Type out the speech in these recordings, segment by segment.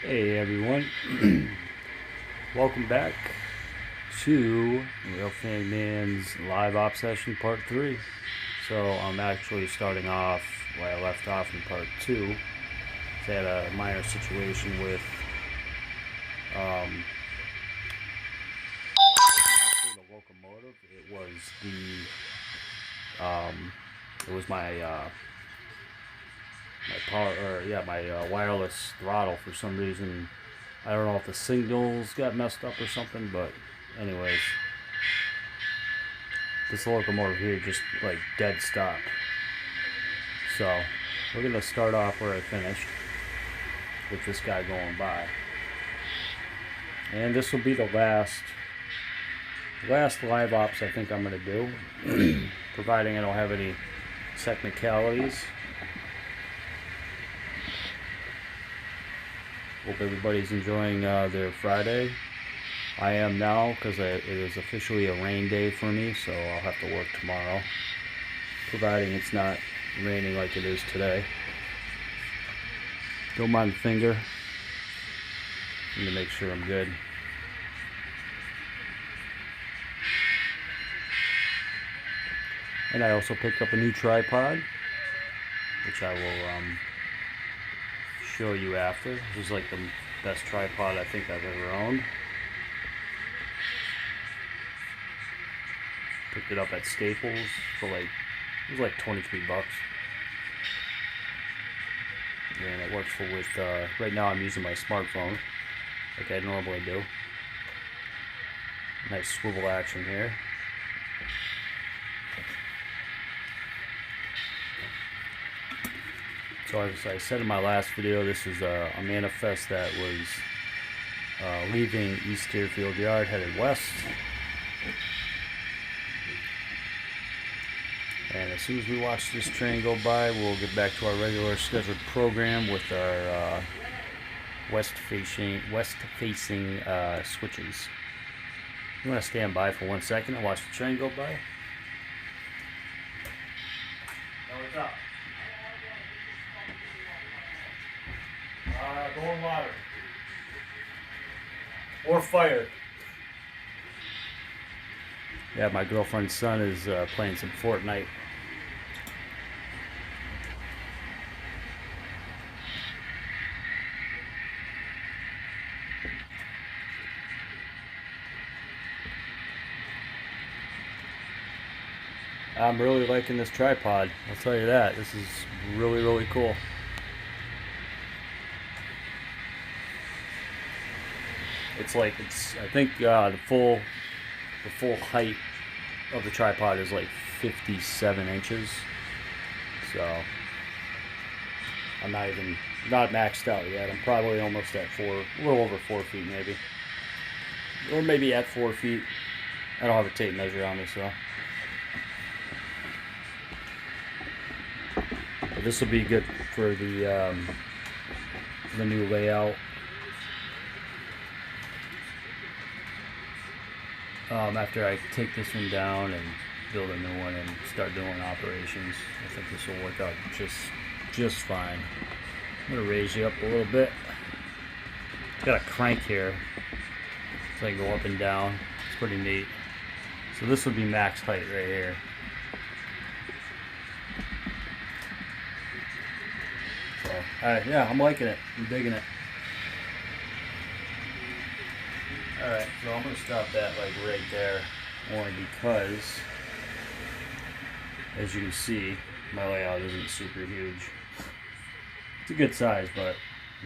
Hey everyone, welcome back to Real Fan Man's live op session part 3. So I'm actually starting off where I left off in part 2. I had a minor situation with um, actually the locomotive. It was my power, or yeah, my wireless throttle. For some reason, I don't know if the signals got messed up or something, but anyways, this locomotive here just like dead stop. So we're gonna start off where I finished with this guy going by, and this will be the last live ops I think I'm gonna do, providing I don't have any technicalities. Hope everybody's enjoying their Friday. I am now because it is officially a rain day for me, so I'll have to work tomorrow, providing it's not raining like it is today. Don't mind the finger. Need to make sure I'm good. And I also picked up a new tripod, which I will show you after. This is like the best tripod I think I've ever owned. Picked it up at Staples for it was like 23 bucks. And it works with, right now I'm using my smartphone, like I normally do. Nice swivel action here. So as I said in my last video, this is a manifest that was leaving East Deerfield Yard, headed west. And as soon as we watch this train go by, we'll get back to our regular scheduled program with our west-facing switches. You want to stand by for 1 second and watch the train go by? No, what's up? Going water. Or fire. Yeah, my girlfriend's son is playing some Fortnite. I'm really liking this tripod, I'll tell you that. This is really, really cool. I think the full height of the tripod is like 57 inches. So I'm not maxed out yet. I'm probably almost at a little over 4 feet maybe. Or maybe at 4 feet. I don't have a tape measure on me, so. But this will be good for the new layout. After I take this one down and build a new one and start doing operations, I think this will work out just fine. I'm gonna raise you up a little bit. Got a crank here, so I can go up and down. It's pretty neat. So this would be max height right here. So, yeah, I'm liking it. I'm digging it. Alright, so I'm going to stop that like right there, only because, as you can see, my layout isn't super huge. It's a good size, but,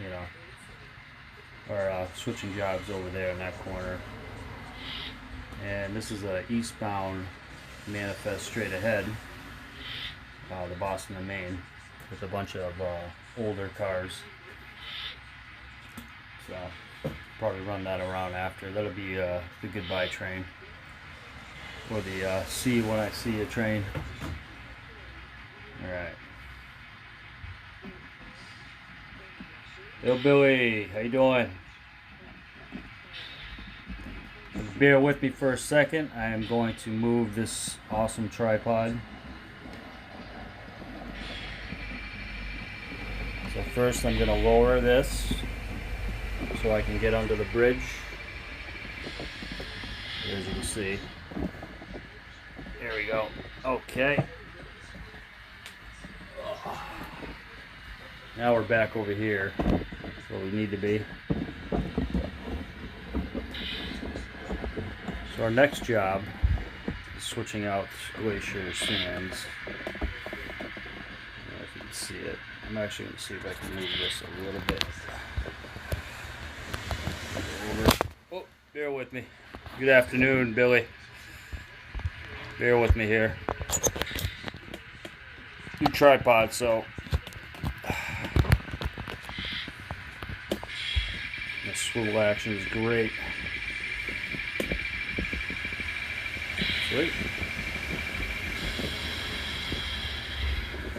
you know, our switching job's over there in that corner. And this is a eastbound manifest straight ahead, the Boston and Maine, with a bunch of older cars. So probably run that around after. That'll be the goodbye train, or the see when I see a train. All right. Yo, Billy, how you doing? Bear with me for a second. I am going to move this awesome tripod. So first I'm going to lower this so I can get under the bridge. As you can see. There we go. Okay. Now we're back over here where we need to be. So our next job is switching out Glacier sands. I don't know if you can see it. I'm actually going to see if I can move this a little bit. Oh, bear with me. Good afternoon, Billy. Bear with me here. New tripod, so the swivel action is great. Sweet.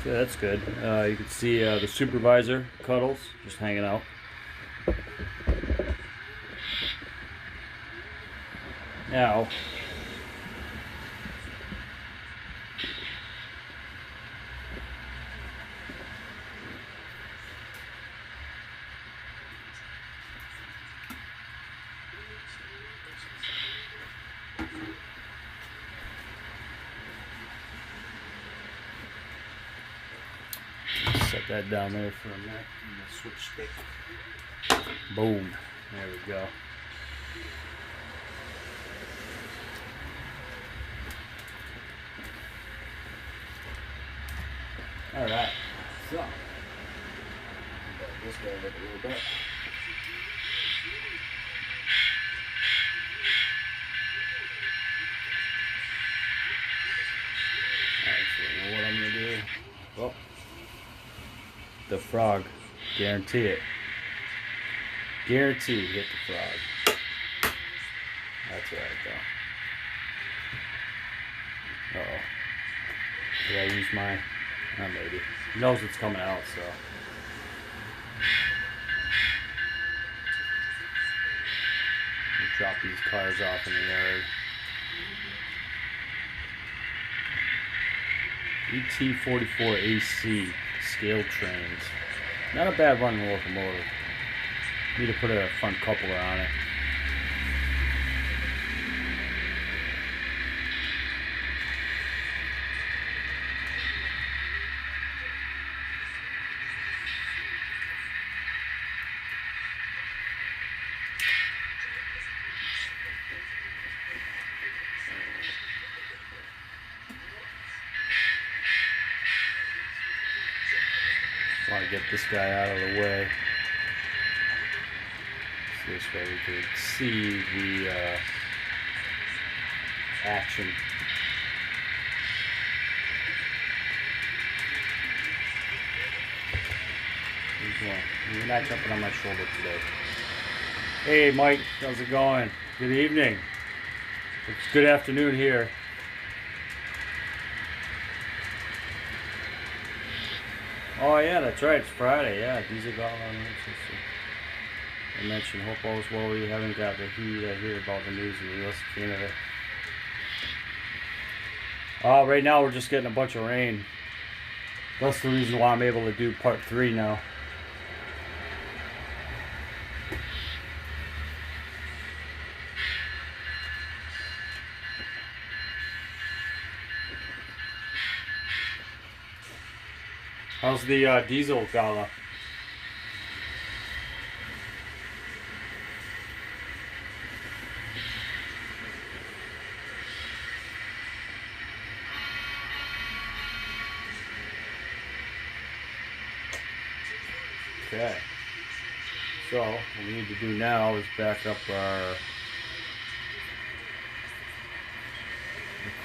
Yeah, that's good. You can see the supervisor, Cuddles, just hanging out. Now, set that down there for a minute. And the switch stick. Boom. There we go. All right. So, back this guy up a little bit. Alright, so you know what I'm gonna do? Oh, the frog. Guarantee it. Guarantee hit the frog. That's right though. Uh oh. Did I use my? Not maybe. He knows it's coming out, so. Drop these cars off in the yard. ET44 AC scale trains. Not a bad running locomotive. Need to put a front coupler on it. Want to get this guy out of the way. So this way we can see the action. You're not jumping on my shoulder today. Hey Mike, how's it going? Good evening. It's good afternoon here. Oh yeah, that's right. It's Friday. Yeah, these are all on. I mentioned, hope all's well. We haven't got the heat. I hear about the news in the U.S. Canada. Right now we're just getting a bunch of rain. That's the reason why I'm able to do part 3 now. How's the diesel gala? Okay. So what we need to do now is back up the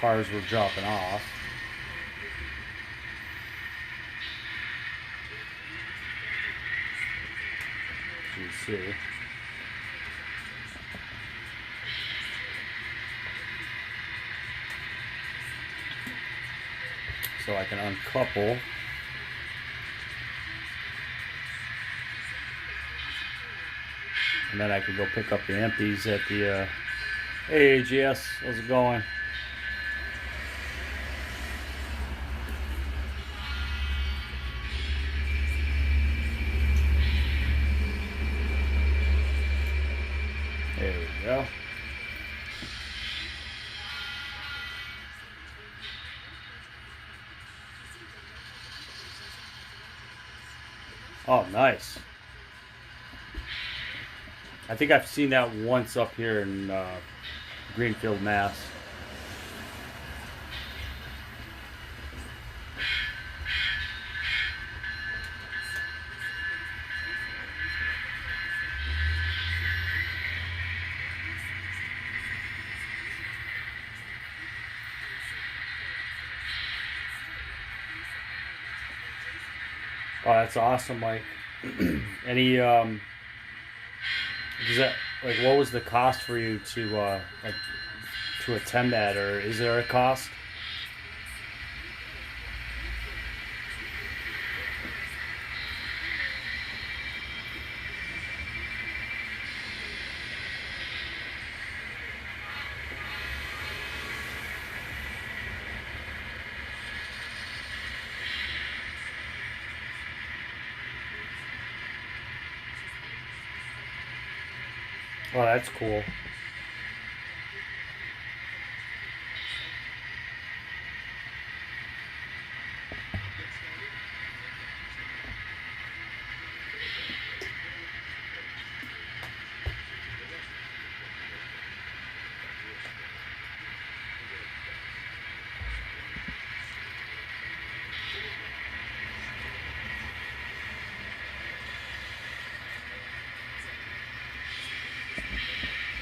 cars we're dropping off. As you see. So I can uncouple. And then I can go pick up the empties at the, hey AGS, how's it going? There we go. Oh, nice. I think I've seen that once up here in Greenfield, Mass. Oh, that's awesome, Mike. Any is that like what was the cost for you to like to attend that, or is there a cost? Oh, that's cool.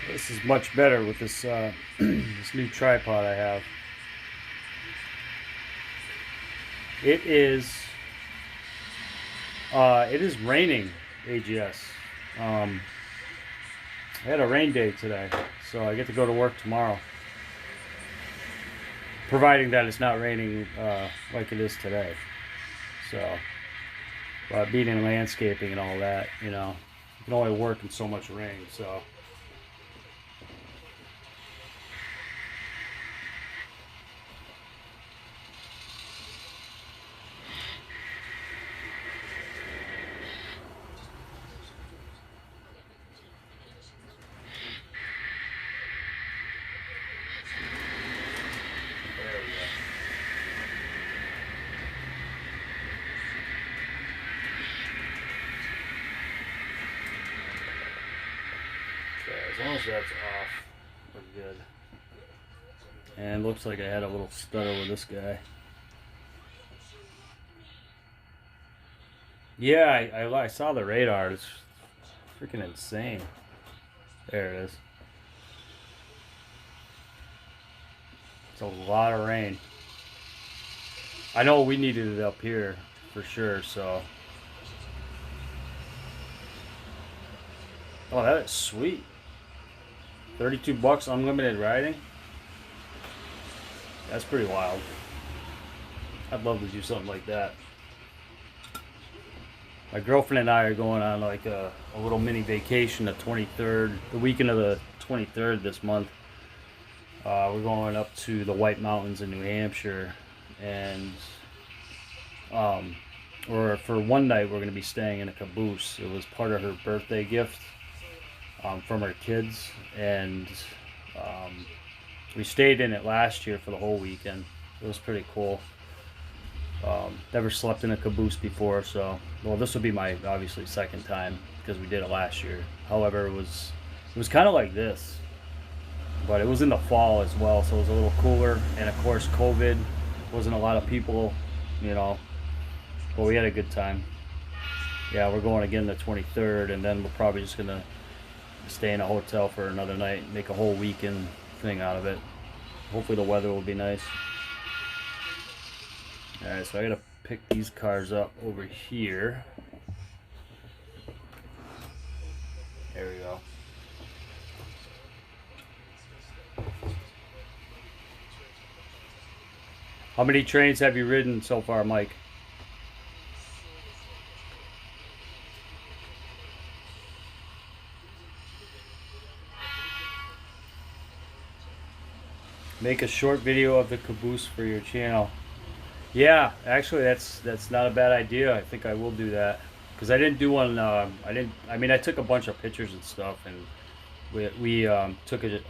This is much better with this this new tripod I have. It is raining, AGS. I had a rain day today, so I get to go to work tomorrow. Providing that it's not raining like it is today. So, being in landscaping and all that, you can only work in so much rain, so. As long as that's off, we're good. And looks like I had a little stutter with this guy. Yeah, I saw the radar. It's freaking insane. There it is. It's a lot of rain. I know we needed it up here for sure, so. Oh, that is sweet. 32 bucks unlimited riding. That's pretty wild. I'd love to do something like that. My girlfriend and I are going on like a little mini vacation the 23rd, the weekend of the 23rd this month. We're going up to the White Mountains in New Hampshire, and or for one night we're going to be staying in a caboose. It was part of her birthday gift from her kids, and we stayed in it last year for the whole weekend. It was pretty cool. Never slept in a caboose before, so this will be my obviously second time because we did it last year. However, it was kind of like this, but it was in the fall as well, so it was a little cooler. And of course, COVID, wasn't a lot of people, but we had a good time. Yeah, we're going again the 23rd, and then we're probably just gonna stay in a hotel for another night, make a whole weekend thing out of it. Hopefully the weather will be nice. Alright, so I gotta pick these cars up over here. There we go. How many trains have you ridden so far, Mike? Make a short video of the caboose for your channel. Yeah, actually, that's not a bad idea. I think I will do that because I didn't do one. I took a bunch of pictures and stuff, and We took it. It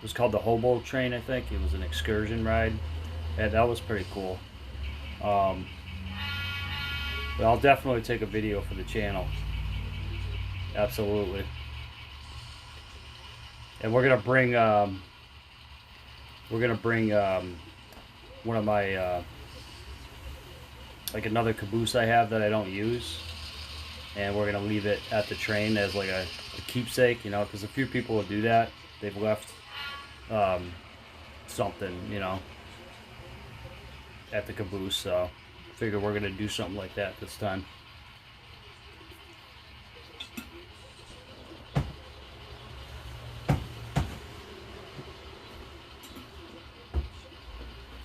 was called the Hobo Train, I think. It was an excursion ride, and that was pretty cool. Um, but I'll definitely take a video for the channel. Absolutely. And we're gonna bring one of my like another caboose I have that I don't use, and we're gonna leave it at the train as like a keepsake, you know, because a few people will do that. They've left um, something, you know, at the caboose. So figure we're gonna do something like that this time.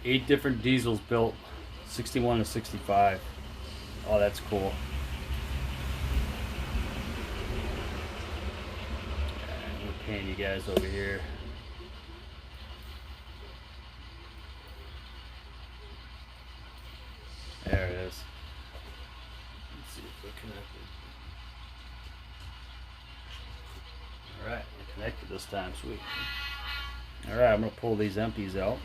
Eight different diesels built, 61 to 65. Oh, that's cool. And we're paying you guys over here. There it is. Let's see if we're connected. Alright, we're connected this time, sweet. Alright, I'm going to pull these empties out.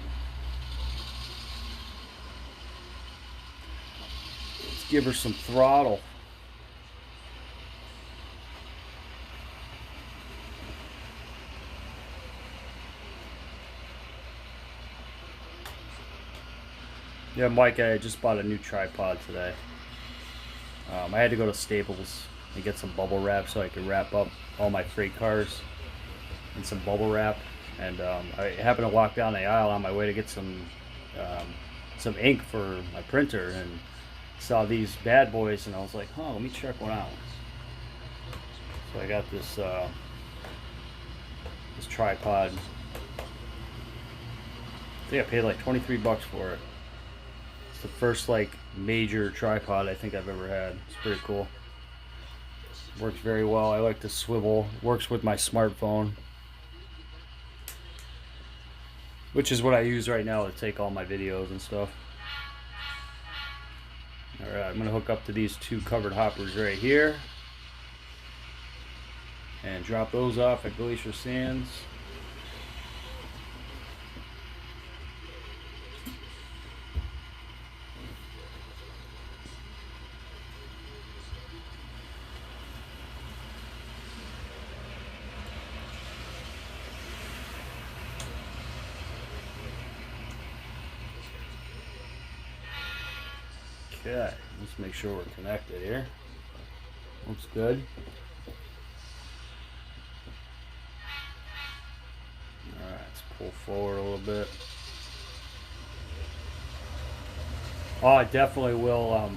Let's give her some throttle. Yeah, Mike, I just bought a new tripod today. I had to go to Staples and get some bubble wrap so I could wrap up all my freight cars in some bubble wrap. And I happened to walk down the aisle on my way to get some ink for my printer, and saw these bad boys, and I was like, "Huh, let me check one out." So I got this this tripod. I think I paid like 23 bucks for it. It's the first like major tripod I think I've ever had. It's pretty cool. Works very well. I like the swivel. Works with my smartphone, which is what I use right now to take all my videos and stuff. Alright, I'm going to hook up to these two covered hoppers right here and drop those off at Glacier Sands. Okay, let's make sure we're connected here. Looks good. Alright, let's pull forward a little bit. Oh, I definitely will.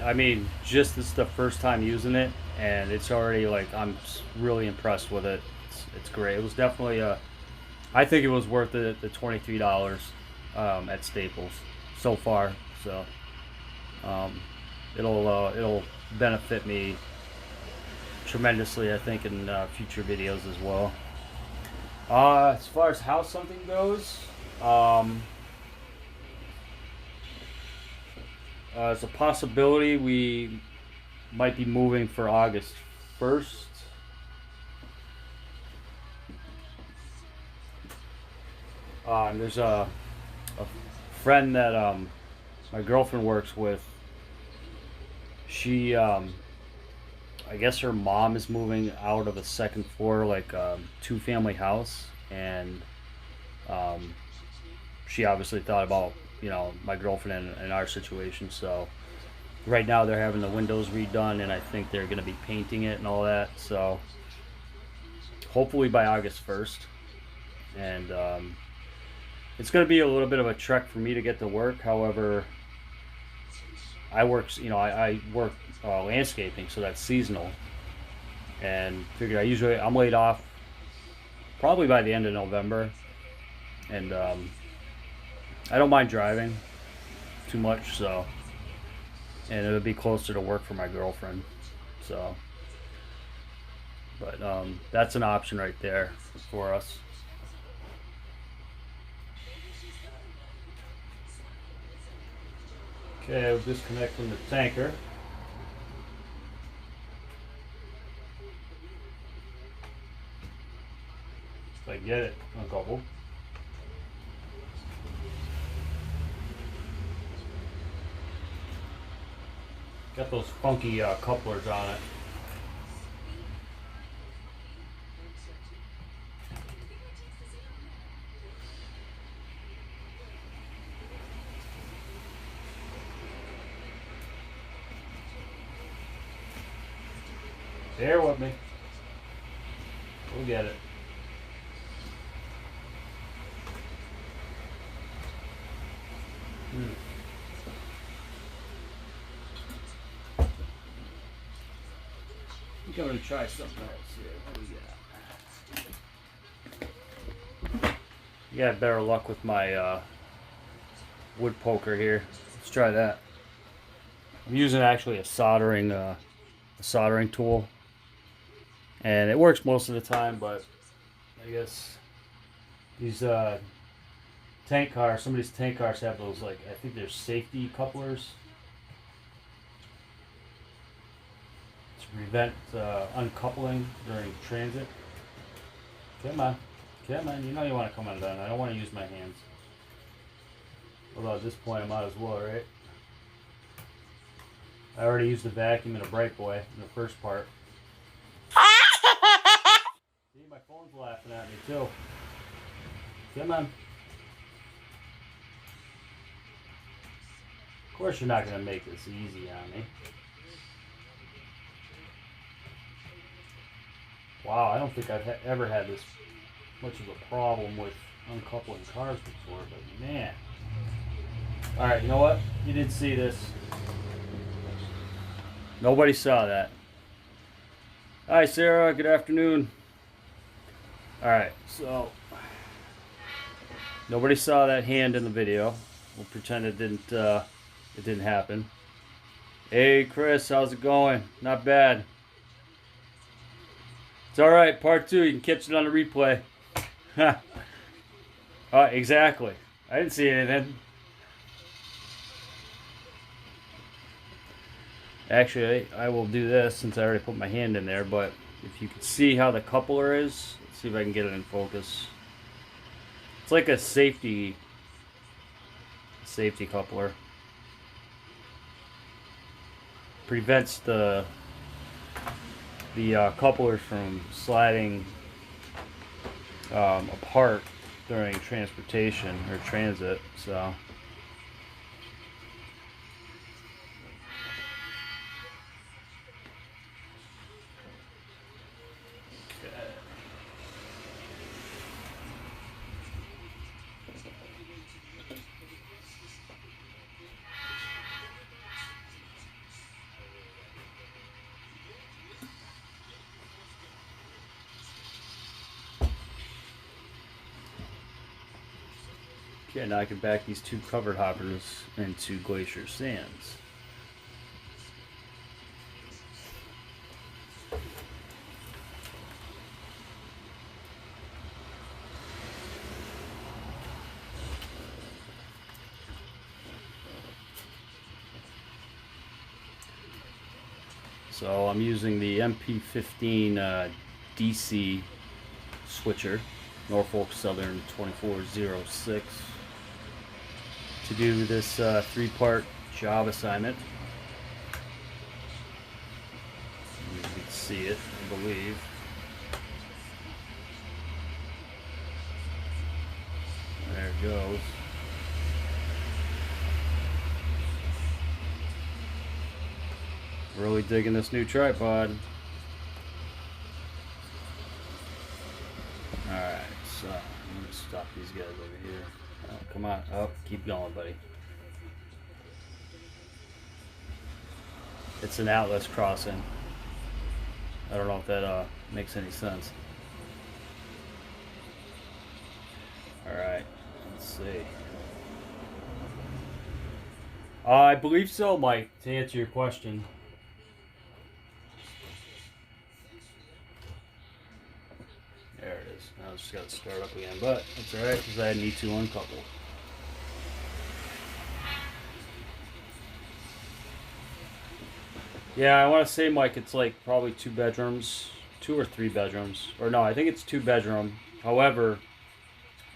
I mean, just this is the first time using it, and it's already like, I'm really impressed with it. It's great. It was definitely I think it was worth it, the $23 at Staples so far. So it'll benefit me tremendously, I think, in future videos as well. As far as how something goes, it's a possibility we might be moving for August 1st. And there's a friend that my girlfriend works with. She, I guess her mom is moving out of a second floor, like two-family house, and she obviously thought about, you know, my girlfriend and our situation. So right now they're having the windows redone, and I think they're going to be painting it and all that. So hopefully by August 1st. And it's going to be a little bit of a trek for me to get to work. However, I work landscaping, so that's seasonal. And figured I'm laid off probably by the end of November. And I don't mind driving too much, so, and it'll be closer to work for my girlfriend. So, but that's an option right there for us. Okay, I'll disconnect from the tanker. If I get it, uncoupled. Got those funky couplers on it. Bear with me. We'll get it. I'm going to try something else here. What do we got? You got better luck with my wood poker here. Let's try that. I'm using actually a soldering tool, and it works most of the time. But I guess these tank cars, some of these tank cars have those, like, I think they're safety couplers to prevent uncoupling during transit. Come on, come on. You know you want to come undone. I don't want to use my hands. Although at this point I might as well, right? I already used the vacuum and a bright boy in the first part. See, my phone's laughing at me too. Come on. Of course you're not going to make this easy on me. Wow, I don't think I've ever had this much of a problem with uncoupling cars before, but man. Alright, you know what? You did see this. Nobody saw that. Hi Sarah, good afternoon. Alright, so nobody saw that hand in the video. We'll pretend it didn't happen. Hey Chris, how's it going? Not bad. It's alright, part 2, you can catch it on the replay. Exactly. I didn't see anything. Actually, I will do this since I already put my hand in there, but if you can see how the coupler is, let's see if I can get it in focus. It's like a safety coupler. Prevents the couplers from sliding apart during transportation or transit, so. Okay, now I can back these two covered hoppers into Glacier Sands. So I'm using the MP15 DC switcher, Norfolk Southern 2406. To do this 3-part job assignment. You can see it, I believe. There it goes. Really digging this new tripod. Alright, so I'm going to stop these guys over here. Oh, come on. Oh, keep going, buddy. It's an Atlas crossing. I don't know if that makes any sense. Alright, let's see. I believe so, Mike, to answer your question. There it is. Now I just got to start up again, but that's alright because I need to uncouple. Yeah, I want to say, Mike, it's like probably 2 bedrooms, 2 or 3 bedrooms, or no, I think it's 2 bedroom. However,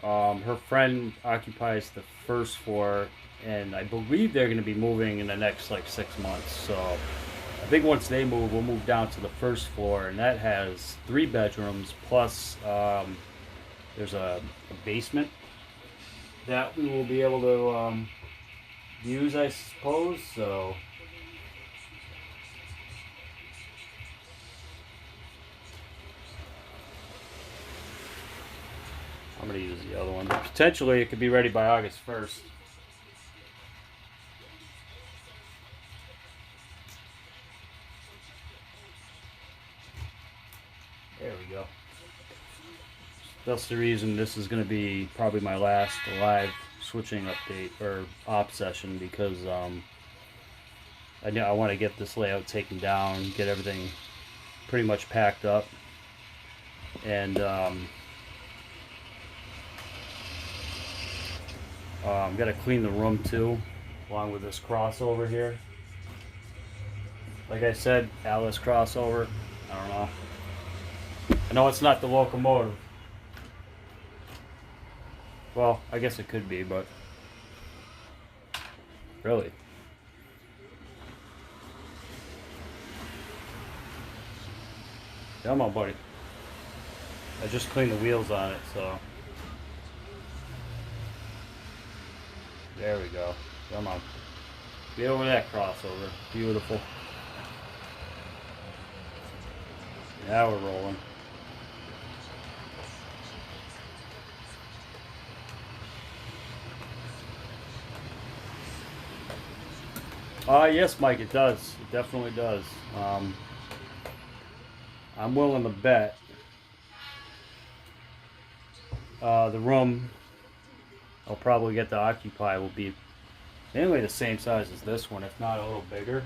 her friend occupies the first floor, and I believe they're going to be moving in the next like 6 months. So I think once they move, we'll move down to the first floor, and that has 3 bedrooms plus there's a basement that we will be able to use, I suppose. So I'm going to use the other one. Potentially, it could be ready by August 1st. There we go. That's the reason this is going to be probably my last live switching update or op session, because I want to get this layout taken down, get everything pretty much packed up, and I'm gonna clean the room too, along with this crossover here. Like I said, Alice crossover. I don't know. I know it's not the locomotive. Well, I guess it could be, but really. Come on, buddy. I just cleaned the wheels on it, so. There we go. Come on. Get over that crossover. Beautiful. Now we're rolling. Yes, Mike, it does. It definitely does. I'm willing to bet the room I'll probably get to occupy will be mainly the same size as this one, if not a little bigger.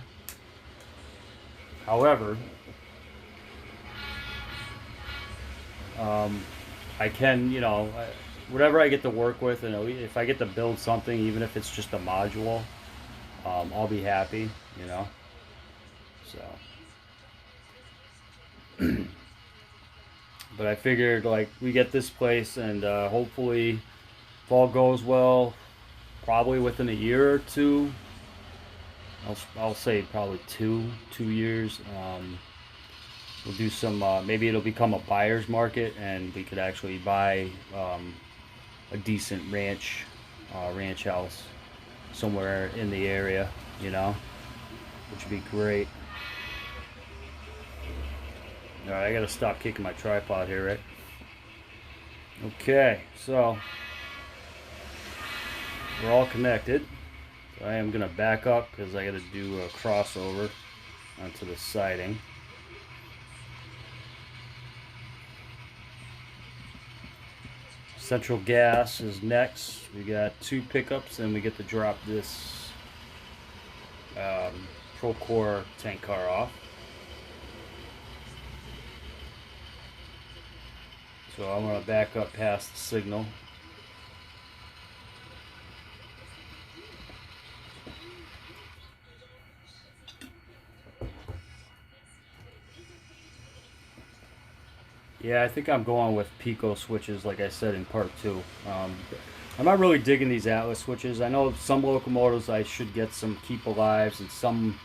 However, I can, whatever I get to work with, and if I get to build something, even if it's just a module, I'll be happy, So, but I figured like we get this place, and hopefully, if all goes well, probably within a year or two. I'll say probably two years. We'll do some. Maybe it'll become a buyer's market, and we could actually buy a decent ranch house somewhere in the area, which would be great. All right, I gotta stop kicking my tripod here, right? Okay, so we're all connected. So I am gonna back up because I gotta do a crossover onto the siding. Central gas is next. We got 2 pickups, and we get to drop this Procore tank car off. So I'm going to back up past the signal. Yeah, I think I'm going with Pico switches, like I said in part 2. I'm not really digging these Atlas switches. I know some locomotives I should get some keep alives, and some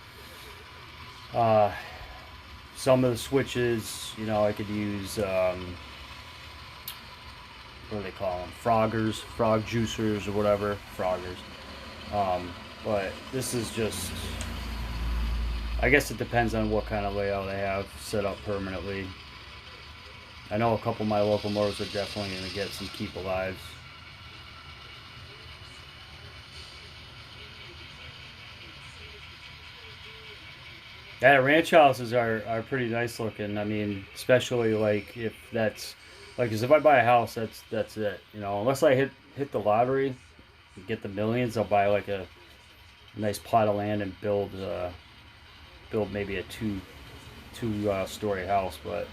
of the switches, I could use what do they call them? Froggers, frog juicers, or whatever, froggers. But this is just, I guess it depends on what kind of layout I have set up permanently. I know a couple of my locomotives are definitely going to get some keep alives. Yeah, ranch houses are pretty nice looking. I mean, especially like if that's like, 'cause if I buy a house, that's it. Unless I hit the lottery, and get the millions, I'll buy like a nice plot of land and build maybe a two story house. But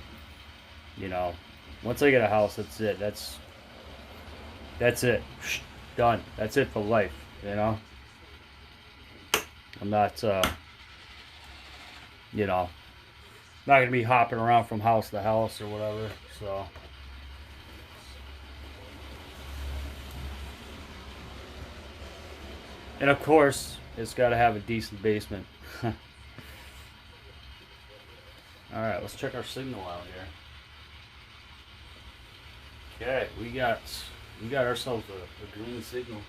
once I get a house, that's it. That's it. Done. That's it for life. I'm not. Not gonna be hopping around from house to house or whatever. So. And of course, it's got to have a decent basement. All right, let's check our signal out here. Okay, we got ourselves a green signal.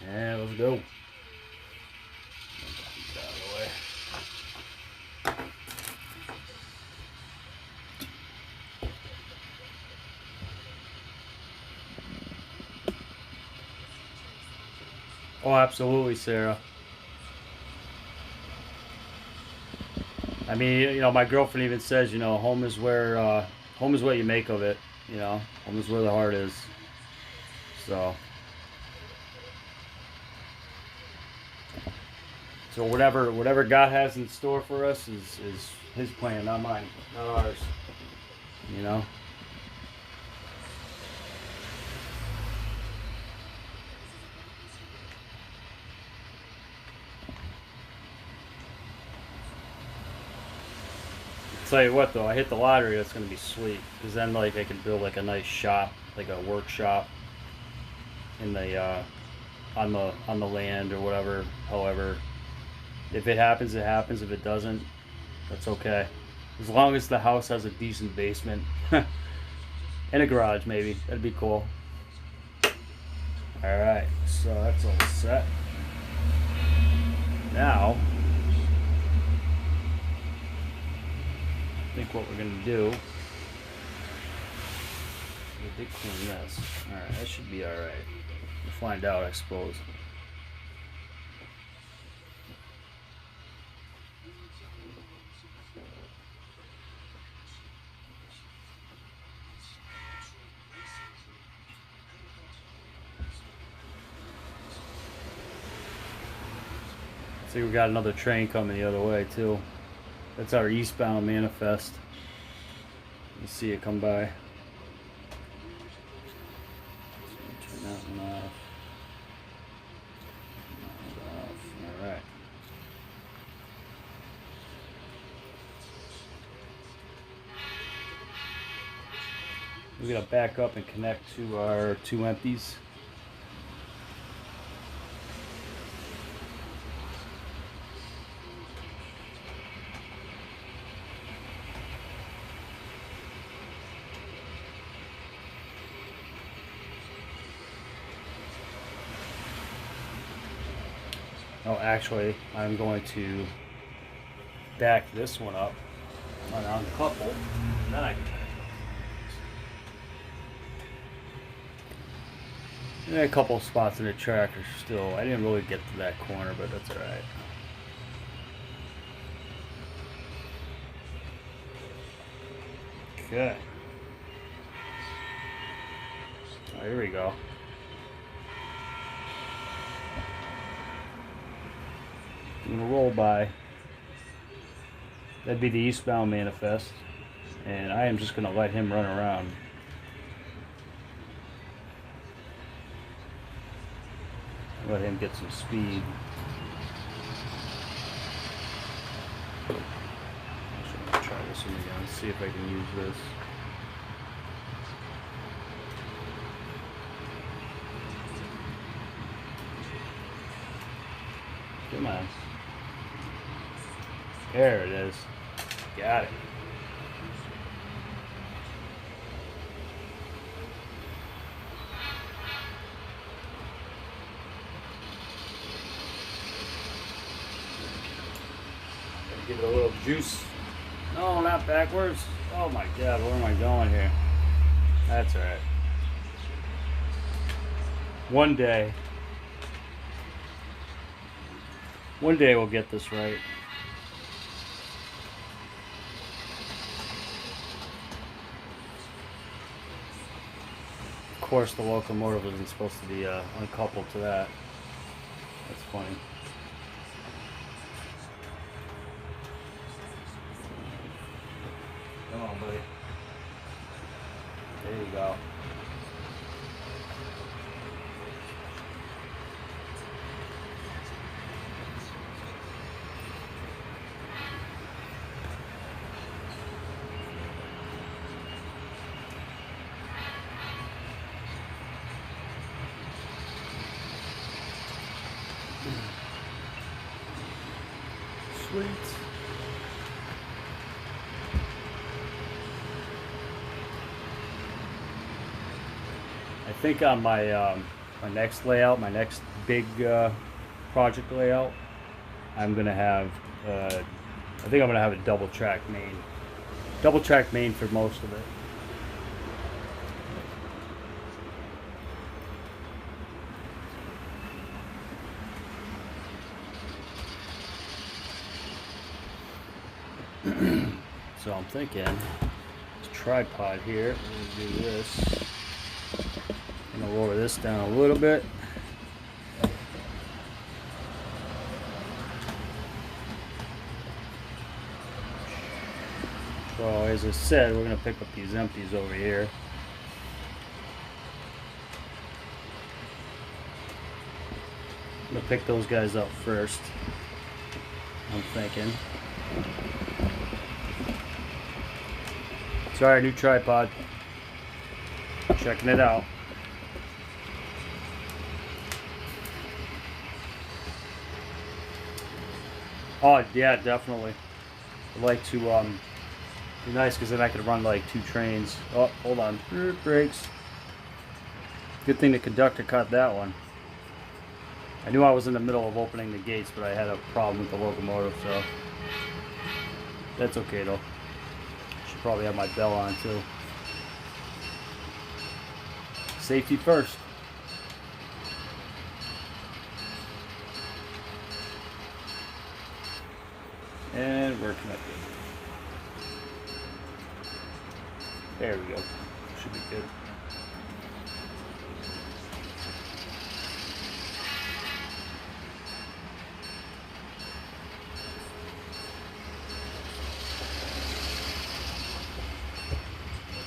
Yeah, let's go. Get out of the way. Oh, absolutely, Sarah. I mean, you know, my girlfriend even says, you know, home is what you make of it. You know, home is where the heart is. So, whatever God has in store for us is His plan, not mine, not ours. You know. Tell you what though, I hit the lottery. That's gonna be sweet because then like I can build like a nice shop, like a workshop in the on the land or whatever. However, if it happens, it happens. If it doesn't, that's okay. As long as the house has a decent basement and a garage, maybe that'd be cool. All right, so that's all set. Now, I think what we're gonna do. We did clean this. All right, that should be all right. We'll find out, I suppose. See, we got another train coming the other way too. That's our eastbound manifest. You see it come by. Turn that one off. All right. We're gonna back up and connect to our two empties. Oh, actually, I'm going to back this one up on uncouple, and then I can. And a couple of spots in the tractor still. I didn't really get to that corner, but that's all right. Okay. Oh, here we go. I'm gonna roll by. That'd be the eastbound manifest, and I am just gonna let him run around. Let him get some speed. Actually, I'm gonna try this one again. See if I can use this. Come on. There it is. Got it. Give it a little juice. No, not backwards. Oh my God, where am I going here? That's all right. One day we'll get this right. Of course, the locomotive isn't supposed to be uncoupled to that. That's funny. Come on, buddy. There you go. think on my my next layout, my next big project layout, I'm gonna have I think I'm gonna have a double track main for most of it. So I'm thinking this tripod here, I'm gonna do this. I'm gonna lower this down a little bit. So as I said, we're gonna pick up these empties over here. I'm gonna pick those guys up first, I'm thinking. Sorry, new tripod. Checking it out. Oh yeah, definitely. I'd like to be nice because then I could run like 2 trains. Oh, hold on. Brakes. Good thing the conductor cut that one. I knew I was in the middle of opening the gates, but I had a problem with the locomotive, so that's okay though. Should probably have my bell on too. Safety first. And we're connected. There we go. Should be good.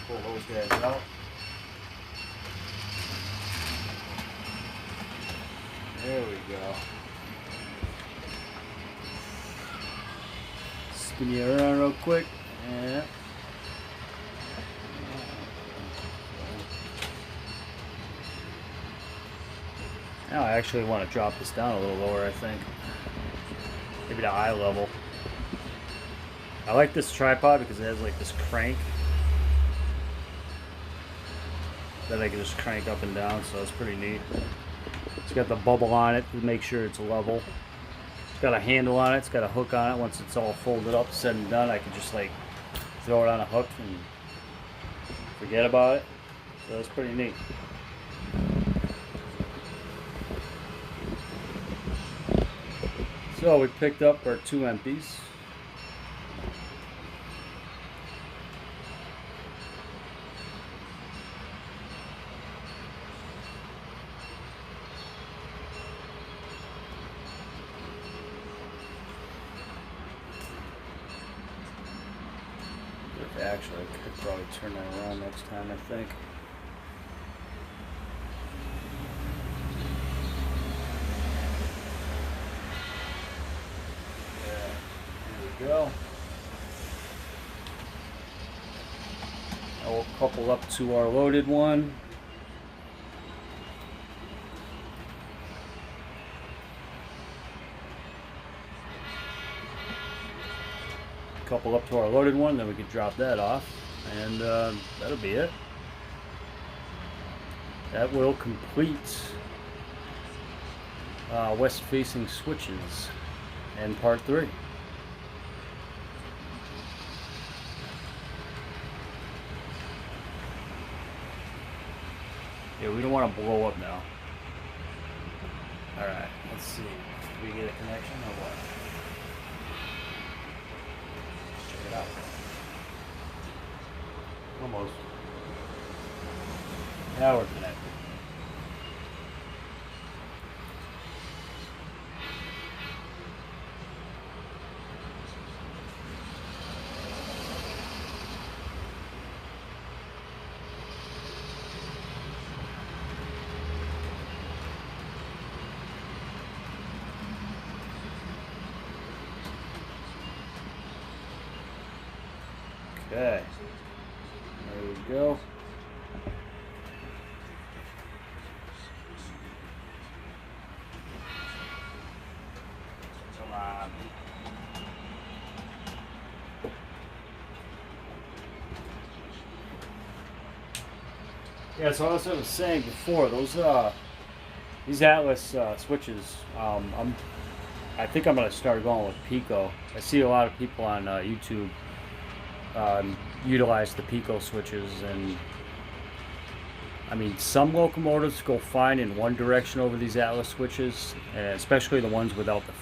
Pull those guys out. There we go. Spin you around real quick. Yeah. Now I actually want to drop this down a little lower, I think. Maybe to eye level. I like this tripod because it has like this crank that I can just crank up and down, so it's pretty neat. It's got the bubble on it to make sure it's level. It's got a handle on it, it's got a hook on it. Once it's all folded up, said and done, I can just like throw it on a hook and forget about it. So that's pretty neat. So we picked up our 2 empties. Actually, I could probably turn that around next time, I think. Yeah, there we go. Now we'll couple up to our loaded one. Couple up to our loaded one, then we can drop that off, and that'll be it. That will complete west facing switches and part 3. Yeah, we don't want to blow up now. Alright, let's see. Did we get a connection or what? Check it out. Almost. Now we're connected. Okay, there we go. Come on. Yeah, so as I was saying before, those these Atlas switches, I think I'm gonna start going with Pico. I see a lot of people on YouTube utilize the Pico switches, and I mean some locomotives go fine in one direction over these Atlas switches, and especially the ones without the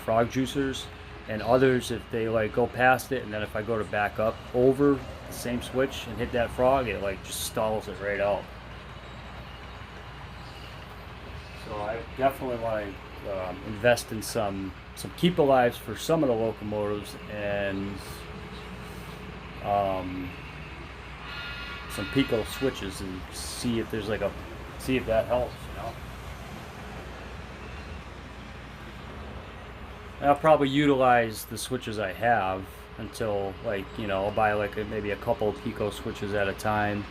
frog juicers. And others, if they like go past it, and then if I go to back up over the same switch and hit that frog, it like just stalls it right out. So I definitely want to invest in some keep alives for some of the locomotives, and some Pico switches, and see if there's like see if that helps, you know. I'll probably utilize the switches I have until, like, you know, I'll buy like maybe a couple of Pico switches at a time,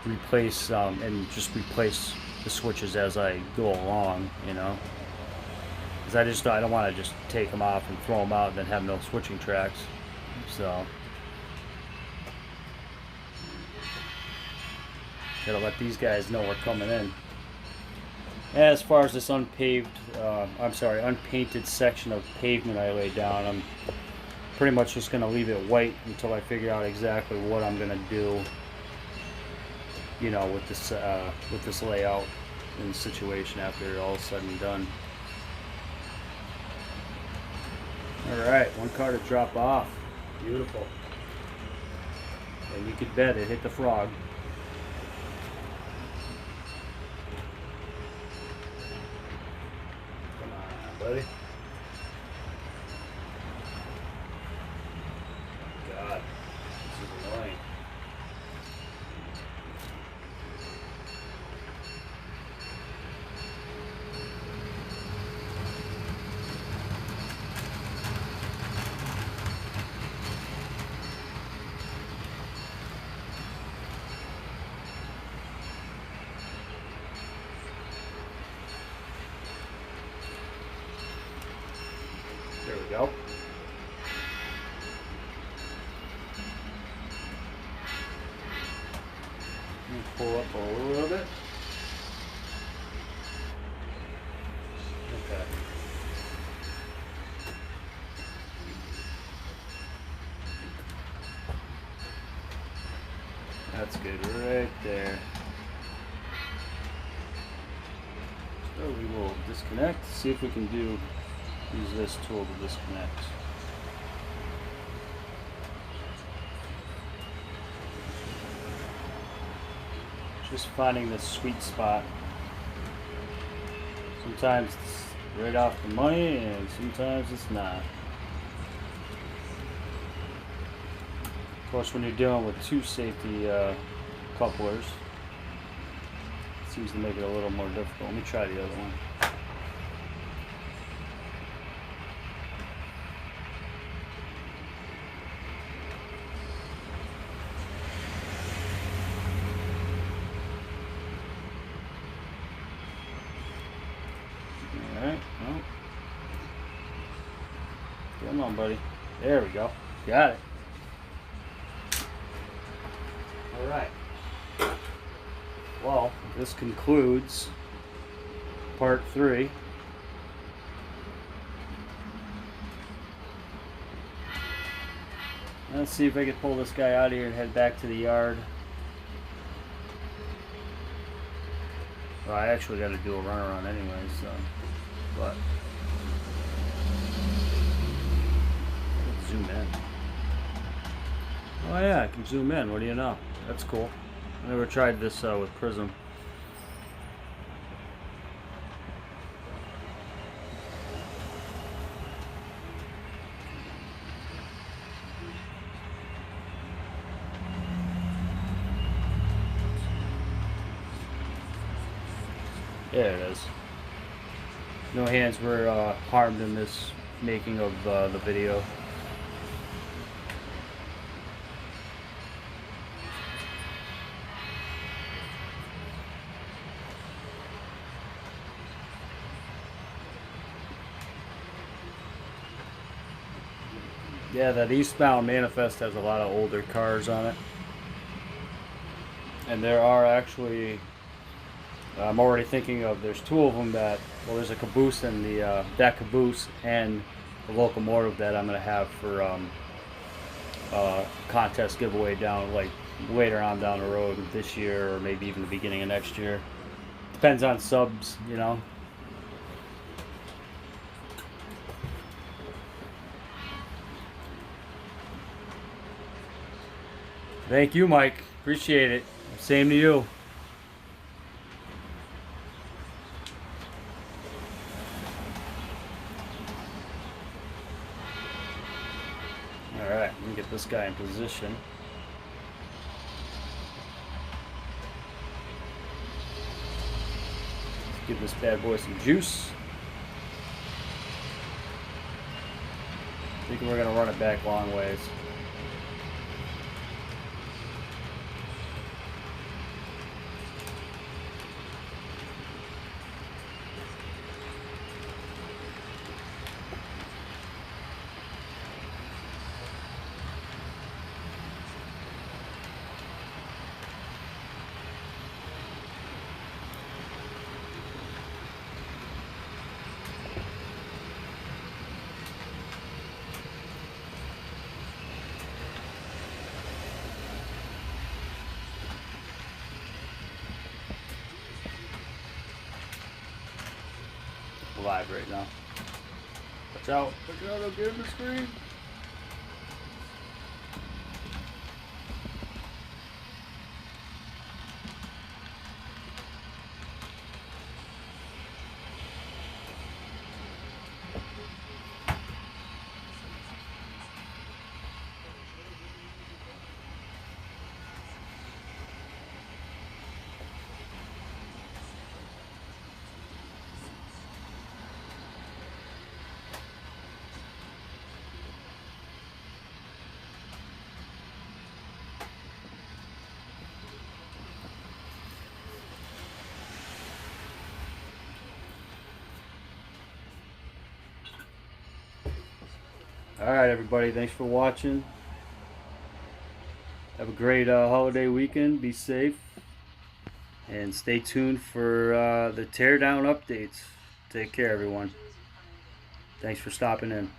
replace and just replace the switches as I go along, you know, because I don't want to just take them off and throw them out and then have no switching tracks. So gotta let these guys know we're coming in. As far as this unpainted section of pavement I laid down, I'm pretty much just going to leave it white until I figure out exactly what I'm going to do, you know, with this layout and situation after all is said and done. Alright, one car to drop off. Beautiful. And you could bet it hit the frog. Buddy. God, this is annoying. There we go. Pull up a little bit. Okay. That's good right there. So we will disconnect, see if we can use this tool to disconnect. Just finding the sweet spot. Sometimes it's right off the money, and sometimes it's not. Of course, when you're dealing with two safety couplers, it seems to make it a little more difficult. Let me try the other one. Alright, well, come on, buddy. There we go. Got it. Alright. Well, this concludes part 3. Let's see if I can pull this guy out of here and head back to the yard. Well, I actually got to do a runaround anyway, so. But let's zoom in. Oh yeah, I can zoom in. What do you know? That's cool. I never tried this with Prism. There it is. No hands were harmed in this making of the video. Yeah, that eastbound manifest has a lot of older cars on it. And there are actually, I'm already thinking of, there's two of them that, well, there's a caboose and that caboose and the locomotive that I'm going to have for contest giveaway down, like later on down the road this year, or maybe even the beginning of next year. Depends on subs, you know. Thank you, Mike. Appreciate it. Same to you. Alright, let me get this guy in position. Let's give this bad boy some juice. Thinking we're going to run it back long ways. Live right now. Watch out. Watch out, I'll get in the screen. Alright, everybody. Thanks for watching. Have a great holiday weekend. Be safe. And stay tuned for the teardown updates. Take care, everyone. Thanks for stopping in.